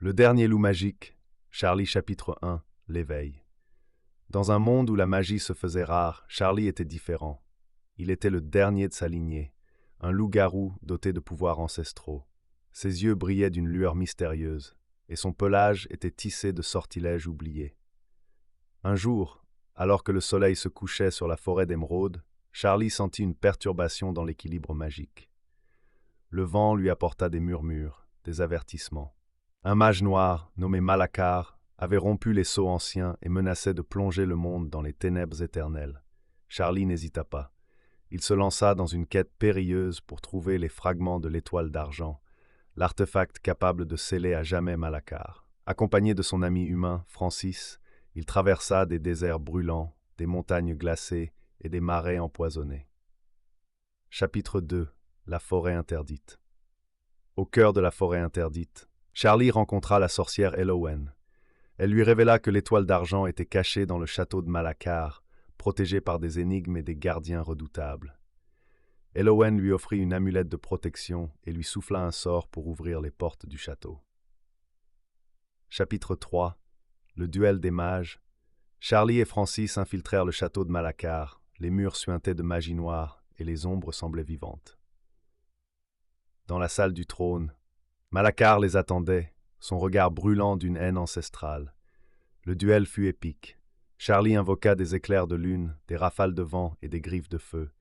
Le dernier loup magique, Charlie chapitre 1, l'éveil. Dans un monde où la magie se faisait rare, Charlie était différent. Il était le dernier de sa lignée, un loup-garou doté de pouvoirs ancestraux. Ses yeux brillaient d'une lueur mystérieuse, et son pelage était tissé de sortilèges oubliés. Un jour, alors que le soleil se couchait sur la forêt d'émeraude, Charlie sentit une perturbation dans l'équilibre magique. Le vent lui apporta des murmures, des avertissements. Un mage noir, nommé Malacar, avait rompu les sceaux anciens et menaçait de plonger le monde dans les ténèbres éternelles. Charlie n'hésita pas. Il se lança dans une quête périlleuse pour trouver les fragments de l'étoile d'argent, l'artefact capable de sceller à jamais Malacar. Accompagné de son ami humain, Francis, il traversa des déserts brûlants, des montagnes glacées et des marais empoisonnés. Chapitre 2. La forêt interdite. Au cœur de la forêt interdite, Charlie rencontra la sorcière Elowen. Elle lui révéla que l'étoile d'argent était cachée dans le château de Malacar, protégée par des énigmes et des gardiens redoutables. Elowen lui offrit une amulette de protection et lui souffla un sort pour ouvrir les portes du château. Chapitre 3. Le duel des mages. Charlie et Francis infiltrèrent le château de Malacar. Les murs suintaient de magie noire et les ombres semblaient vivantes. Dans la salle du trône, Malacar les attendait, son regard brûlant d'une haine ancestrale. Le duel fut épique. Charlie invoqua des éclairs de lune, des rafales de vent et des griffes de feu.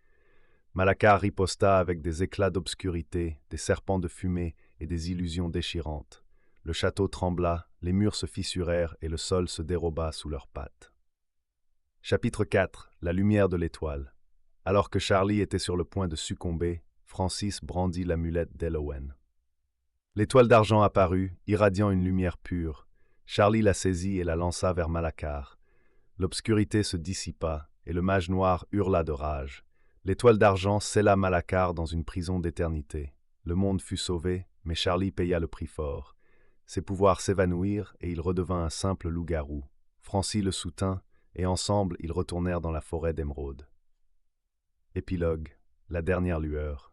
Malacar riposta avec des éclats d'obscurité, des serpents de fumée et des illusions déchirantes. Le château trembla, les murs se fissurèrent et le sol se déroba sous leurs pattes. Chapitre 4. La lumière de l'étoile. Alors que Charlie était sur le point de succomber, Francis brandit l'amulette d'Elowen. L'étoile d'argent apparut, irradiant une lumière pure. Charlie la saisit et la lança vers Malacar. L'obscurité se dissipa, et le mage noir hurla de rage. L'étoile d'argent scella Malacar dans une prison d'éternité. Le monde fut sauvé, mais Charlie paya le prix fort. Ses pouvoirs s'évanouirent et il redevint un simple loup-garou. Francis le soutint, et ensemble ils retournèrent dans la forêt d'émeraude. Épilogue. La dernière lueur.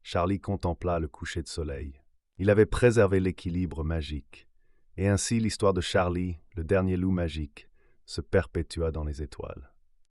Charlie contempla le coucher de soleil. Il avait préservé l'équilibre magique, et ainsi l'histoire de Charlie, le dernier loup magique, se perpétua dans les étoiles.